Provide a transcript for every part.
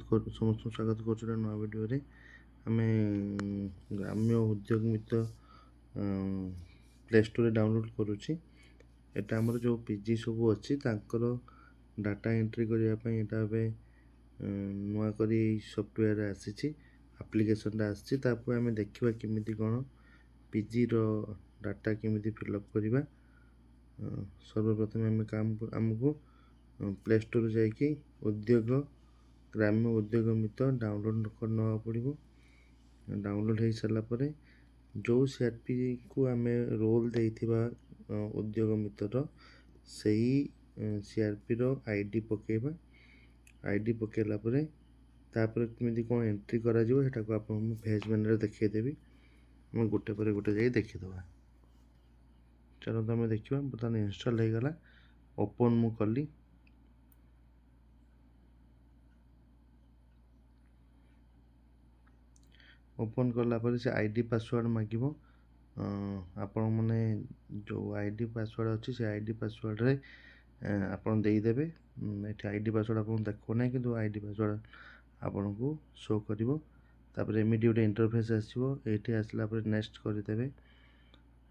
समस्त स्वागत कर नुआ वीडियो रे आम ग्राम्य उद्योग मित्र प्ले स्टोर डाउनलोड करुच्ची एटा हमर जो पीजी सब अच्छी डाटा एंट्री करने नुआ करी सॉफ्टवेयर आसी एप्लिकेशन आसी आम देखा केमी कौन पीजी रो डाटा केमी फिलअप करवा सर्वप्रथम आमको प्ले स्टोर जाकि उद्योग ग्राम्य उद्योग मित्र डाउनलोड करना पड़ो। डाउनलोड हो सारा पर जो सीआरपी को आम रोल देथिबा उद्योग मित्र सही सीआरपी रो आईडी पकेबा। आईडी पकेला पर तापर केमी कौन एंट्री करा जिवो हेटा को आपन फेज मेन्यू देखिदेवी मैं गोटे पर गोटे जाई देखिदबा। चलो तो आम देखा बर्तमान इनस्टॉल हो गला ओपन मु कली ओपन कला पर से आईडी पासवर्ड मागिब आपण मैंने जो आईडी पासवर्ड अच्छी से आईडी पासवर्ड रे आपन देदेवे ये आईडी पासवर्ड आपन देखो ना कि आईडी पासवर्ड आपन को शो करिवो। तापर एमिडी गोटे इंटरफेस आसीबो एठी आसला पर नेक्स्ट करदेवे।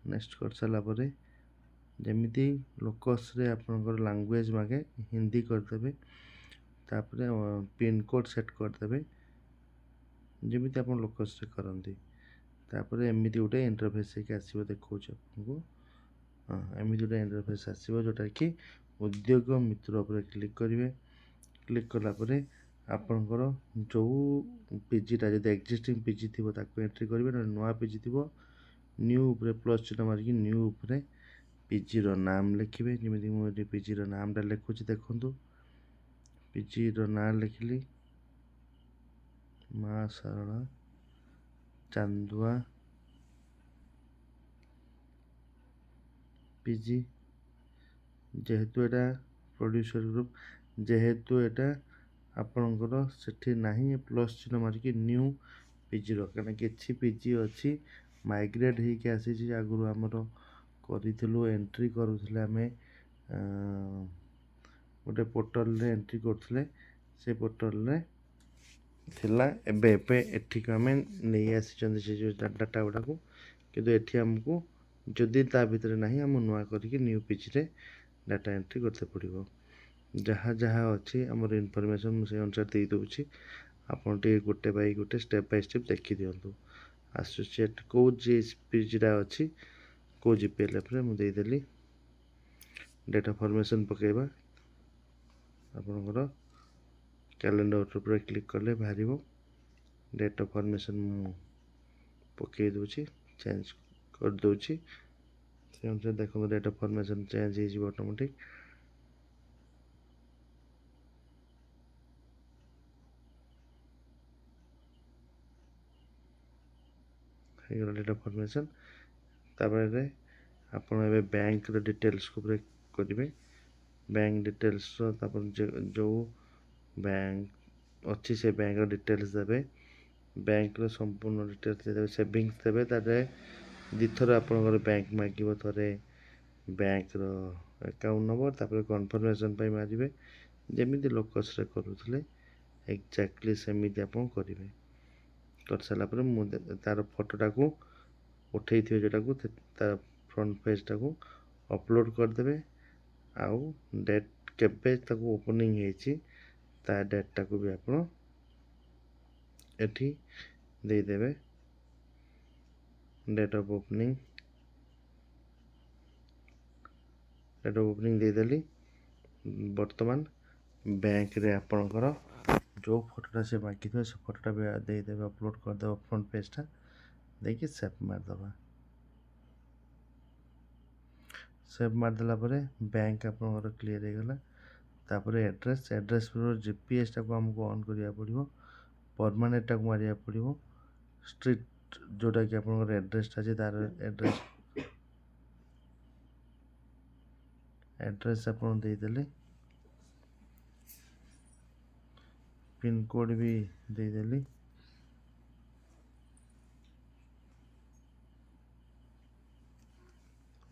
नेक्स्ट कर सारा पर जमीती लोकस रे आपन लैंग्वेज मागे हिंदी करदेवे। तापर पिन कोड सेट करदेवे जमीती आप लोकस रे करती। तापर एमती गोटे इंटरफेस आसो देखा आपको हाँ एमती गोटे इंटरफेस आसो जोटा कि उद्योग मित्र पर क्लिक करेंगे। क्लिक कलापर आपणकर जो पीजीटा जो एक्जिस्टिंग पीजी थी एंट्री करेंगे ना नुआ पीजी थी न्यू उपरे प्लस चिन्ह मारिक न्यू उपरे पीजी रो नाम लिखिए। जमी मुझे पीजी रो नामटा लिखुची देखु पीजी रो नाम लिखिली माँ सारला चांदुआ पीजी जेहेतु एटा प्रोड्यूसर ग्रुप जेहेतु एटा आपणकर सेठी नहीं प्लस चिन्ह मारिक न्यू पीजी रो कहीं कि पीजी अच्छी माइग्रेट होके आसी आगु आमर करूँ एंट्री करूँ आम गोटे पोर्टल रे एंट्री करते से पोर्टल रे थिला एबे एठी को आम नहीं आसी से जो डाटा गुड़ा को किंतु एठी हमको जदि ता भितर नहीं आम नुआ करके न्यू पीजी रे डाटा एंट्री करते पड़ो। जहाँ जहाँ अच्छी आमर इनफॉरमेशन मुझे अनुसार दे दूँगी आपन टे गोटे बाई गोटे स्टेप बाय स्टेप देखी दिंतु। एसोसिएट कौ पीजीटा अच्छी कौ जीपीएलएफ रे मुझे देदेली डेटा फॉर्मेशन पकेबा आपनकर कैलेंडर पर क्लिक कले बाहर डेट ऑफ फॉर्मेशन पकई दूची चेंज कर दूची से अनुसार देखो डेट ऑफ फॉर्मेशन चेंज हो ऑटोमेटिक। डेट ऑफ फॉर्मेशन तापर आपन ए बैंक डिटेल्स को करेंगे। बैंक डिटेल्स जो बैंक अच्छी से बैंक डिटेल्स देवे बैंक संपूर्ण डिटेल्स देवे सेविंग्स देवे तारे दिथर आपन बैंक मागिब थे बैंक अकाउंट नंबर तापर कन्फर्मेशन मारे जमी लोकस रे करूले एक्जाक्टली सेमती आप करेंगे। कर सारा तार फोटोटा को उठे जोटा को तार फ्रंट पेजटा को अपलोड करदे आउ डेट केबे ताको ओपनिंग होती ता डेटा को भी आप एठी देदेवे। डेट ऑफ ओपनिंग देदेली वर्तमान बैंक रे आपणकर जो फोटोटा से बाकी थे से फोटोटा भी देदेवे अपलोड करदे फ्रंट पेजटा देखिए सेव मारदबा। सेव मारदेला बैंक आपणकर क्लियर हो गला। तापर एड्रेस एड्रेस पर जीपीएस टाको आमको ऑन करिया पड़िबो परमानेंट टाको मारिया पड़िबो स्ट्रीट जोटा कि आपनकर एड्रेसटा अछि तार एड्रेस आपन देदेले पिन कोड भी देदेली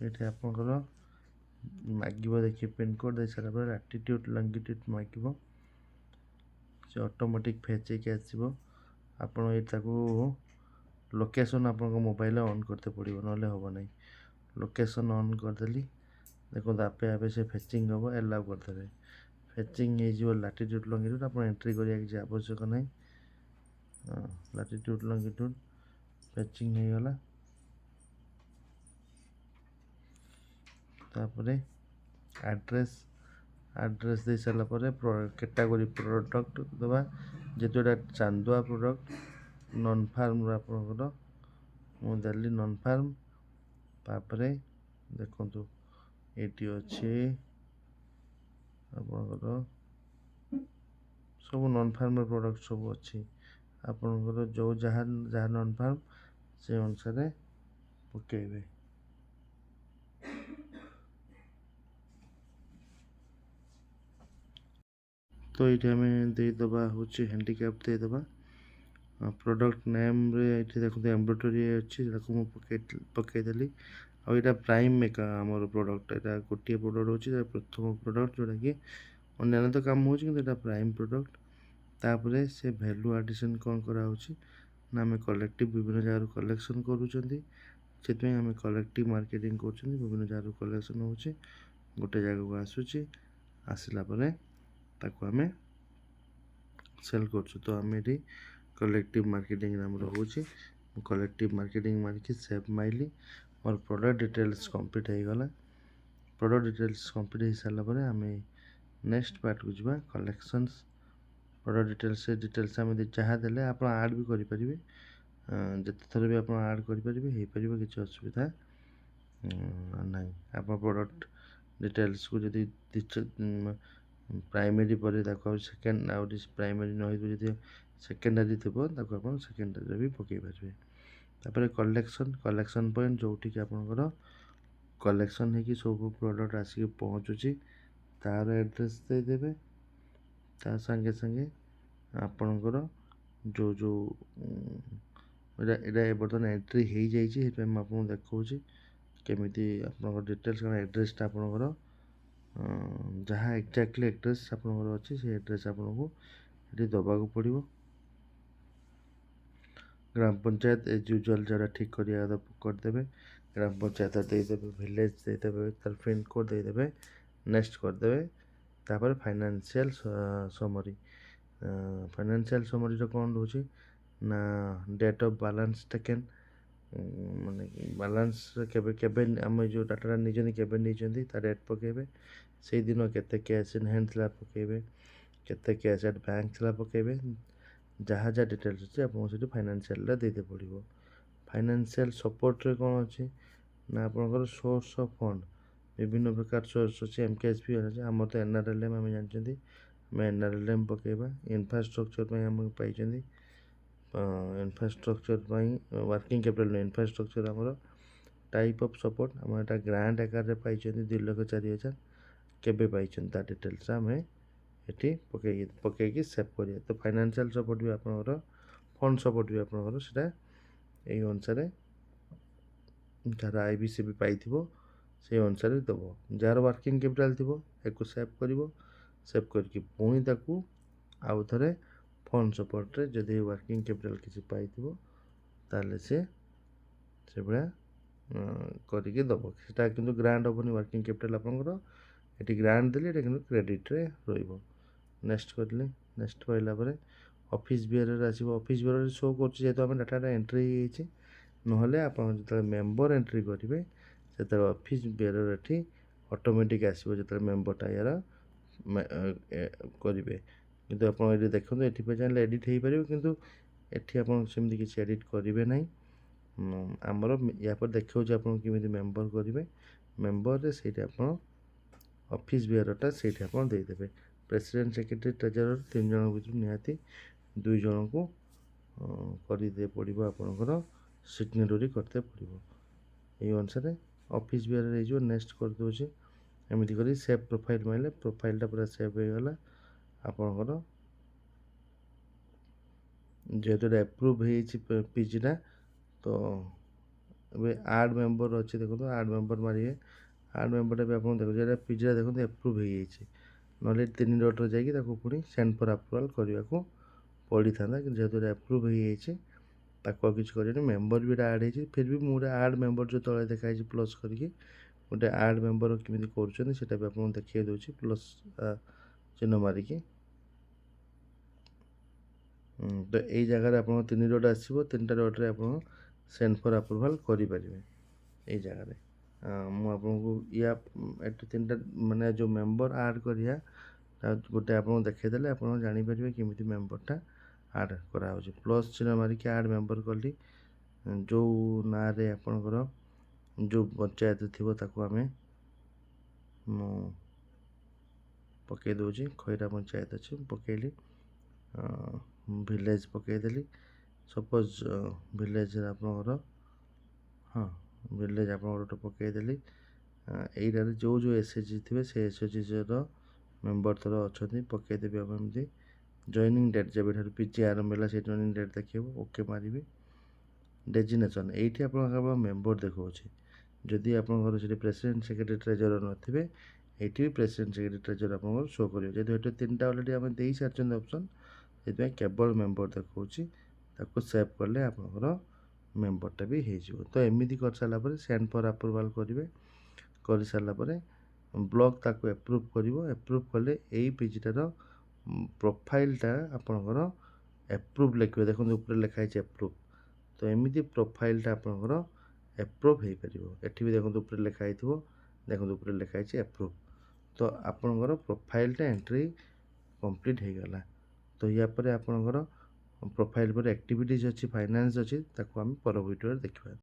ये आपनकर मागिब देखिए पिन कोड दे सारा पर एटीट्यूड लॉन्गिट्यूड मागिब से ऑटोमेटिक फेच ହେଇକି ଆସିବ। ଆପଣ ଏଇ ତାକୁ ଲୋକେସନ୍ ଆପଣଙ୍କ ମୋବାଇଲରେ ଅନ୍ करते पड़ो ना हम ना। लोकेशन ऑन करदेली देखो आपे आपे से फेचिंग हम एलाउ करदे फेचिंग हो लाटिट्यूड लंगिट्यूड आप एंट्री करिया किसी आवश्यक नहीं। लाटिट्यूड लंगिट्यूड फेचिंग हो गला तापरे एड्रेस एड्रेस दे सारा पर कैटेगरी प्रोडक्ट दबा जेतोटा चांदुआ प्रोडक्ट नॉन फार्म आपनकर मुदेली नॉन फार्म तापरे देखंतु एटी अच्छे आपनकर सब नॉन फार्म प्रोडक्ट सब अच्छी आपनकर जो जहाँ जहाँ नॉन फार्म से अनुसार पकेबे। तो ये आम देदबा हूँ हैंडिक्याप देदबा प्रोडक्ट नेम रे देखो एम्ब्रॉयडरी अच्छी पकईदेली आईटा प्राइम मेका आमर प्रोडक्ट यहाँ गोटे प्रोडक्ट अच्छी प्रथम प्रोडक्ट जोटा कि अन्य तो कम हो प्राइम प्रोडक्ट तापर से वैल्यू एडिशन कौन कराऊँच ना आम कलेक्टिव विभिन्न जगह कलेक्शन करें आम कलेक्टिव मार्केटिंग कर विभिन्न जगह कलेक्शन हो गोटे जगह को आसूची आसला ताको आम सेल कर तो आम ये कलेक्टिव मार्केटिंग नाम रोचे कलेक्टिव मार्केटिंग मारिकी सेव माइली मोर प्रोडक्ट डिटेल्स कंप्लीट हो गला। प्रोडक्ट डिटेल्स कंप्लीट हो सारापर आम नेक्स्ट पार्ट को जावा कलेक्शंस प्रोडक्ट डिटेल्स आम जहाँ देले आप आड भी करेंगे जिते थर भी आप आड करेंगे किसी असुविधा ना आप प्रोडक्ट डिटेल्स को जब प्राइमरी पर सेकेंड आउट प्राइमरी न सेकेंडरी थी आप सेकेंडरी भी पकई पारे। तापर कलेक्शन पॉइंट जो आपंकर कलेक्शन हो सब प्रोडक्ट आसिक पहुँचुची तार एड्रेस देदेवे ता संगे संगे आपणकर जो जो ये बर्तमान एंट्री हो जाइए आपको देखा केमी आप डिटेल्स कारण एड्रेसटा आपणकर जहाँ एक्जाक्टली एड्रेस आपणकर अच्छी से एड्रेस आपको ये दबा को पड़ो। ग्राम पंचायत एज यूजुअल जरा ठीक करदे ग्राम पंचायत देदेवे विलेज देदेवे तार पिन कोड देदेवे नेक्स्ट करदे तापर फाइनेंशियल समरी कौन रोचे ना डेट ऑफ बैलेंस टेकन माने बैलेंस केबे आम जो डाटा नहीं केबे नहीं डेट पकेबे से दिन केते कैश इन हैंड था पकेबे केते कैश एट बैंक था पकेबे जहाँ जहाँ डिटेल्स अच्छे आपको से फाइनेंशियल देते पड़ो। फाइनेंशियल सपोर्ट रे कौन अच्छे ना आपंकर सोर्स ऑफ फंड विभिन्न प्रकार सोर्स अच्छे एमकेएसपी अच्छे आम तो एनआरएलएम आम जानते आम एनआरएलएम पकेबा इंफ्रास्ट्रक्चर आम पाई इंफ्रास्ट्रक्चर वर्किंग कैपिटल इंफ्रास्ट्रक्चर आमर टाइप ऑफ सपोर्ट आम यहाँ ग्रांट आकार पाई 2,04,000 केबे पाई डिटेल्स आम ये पकईकि सेव करिए। तो फाइनेंशियल सपोर्ट भी आपंकर फंड सपोर्ट भी आपंकर से अनुसार जार आईबीसी भी पाई से अनुसार दब जार वर्किंग कैपिटल थी एक सेव सेव करके पुणी ताकू आउ थे फंड सपोर्ट रे जदि वर्किंग कैपिटल किसी पाई ताले से भाया करके दब से कि ग्रांट हेनी वर्किंग कैपिटल आपंकर ये ग्रांट देली कि क्रेडिट रे रही। नेक्स्ट करें नेक्स्ट कहला ऑफिस बियर आसो ऑफिस बियर शो कर डाटा एंट्री ना आप जो मेम्बर एंट्री करेंगे से ऑफिस बियर ये ऑटोमेटिक आसो जो मेम्बरटा यार करेंगे किंतु आप देखो ये चाहिए एडिट हो पारे किंतु ये आपमती किसी एडिट करेंगे ना आमर या पर देखा आपमी मेम्बर करेंगे मेम्बर से ऑफिस बियरटा से देदेवे प्रेसिडेंट सेक्रेटरी ट्रेजरर 3 जन भर निहाती 2 जन को करदे पड़ो आपंकर सिग्नेटरी करते पड़ो ये अनुसार ऑफिस बियर हो नेक्स्ट करदे एमती कर सेव प्रोफाइल मारे प्रोफाइलटा पूरा सेव हो गला आपंकर जेहेतु एप्रुव हो पीजीटा तो ये आड मेम्बर अच्छे देखो आड मेम्बर मारे आड मेम्बरटा भी आप देखो पीजीटा देखो एप्रुव हो नॉले 3 डॉट रे जाई ताको पुणी सेंड फॉर अप्रूवल करने को पड़ी था कि जेहेतु अप्रूव हो जाए ताको किसी कर मेम्बर भी आड हो फिर भी मुझे आड मेम्बर जो तले देखा प्लस करके गोटे आड मेम्बर केमी कर भी आपको देखिए दूसरी प्लस चिन्ह मारिकी तो यही जगह आप 3 डॉट आसो 3टा डॉट रे आप सेंड फॉर अप्रूवल करें यही जगह मुझे या 3टा माने जो मेम्बर आड करिया गोटे आप देखीदेले आप जापर केमी मेम्बरटा आड करा प्लस चिन्ह मारिकी आड मेम्बर कली जो ना रे आपणकर जो पंचायत थी ताको आम पकई दूसरी खैरा पंचायत अच्छे पकईली विलेज पकईदेली सपोज विलेज आपणकर हाँ विलेज आप पकईदेली यहीटा जो जो एसएचजी थे से एसएचजी मेम्बर थोड़ा अच्छा पकईदेवी आप एमती जॉइनिंग डेट जब पीजी आरंभ है से जॉइनिंग डेट देखिए ओके मारे डेजिनेसन ये आप मेम्बर देखा जदि आप प्रेसिडेंट सेक्रेटरी ट्रेजरर नथिबे ये प्रेसिडेंट सेक्रेटरी ट्रेजरर आप शो कर जेहेतु 3टा अलरेडी आम दे सारी ऑप्शन से केवल मेम्बर देखा सेव कले आपंकर मेम्बरटा भी हो तो एमती कर सारापर सेंड फॉर अप्रूवल करेंगे कर सारापर ब्लॉक ताको एप्रूव कर एप्रूव कले यही पेजटार प्रोफाइलटा आपंकर एप्रूव लिखे देखो ऊपर लिखाई एप्रूव तो एमती प्रोफाइलटा आपंकर एप्रूव हो पार एटी भी देखो ऊपर लिखाई देखो ऊपर लिखाई एप्रूव तो आपंकर प्रोफाइलटा एंट्री कंप्लीट हो गला तो या पर आपंकर प्रोफाइल पर एक्टिविटीज अच्छी फाइनेंस अच्छी ताको आम पर वीडियो देखा।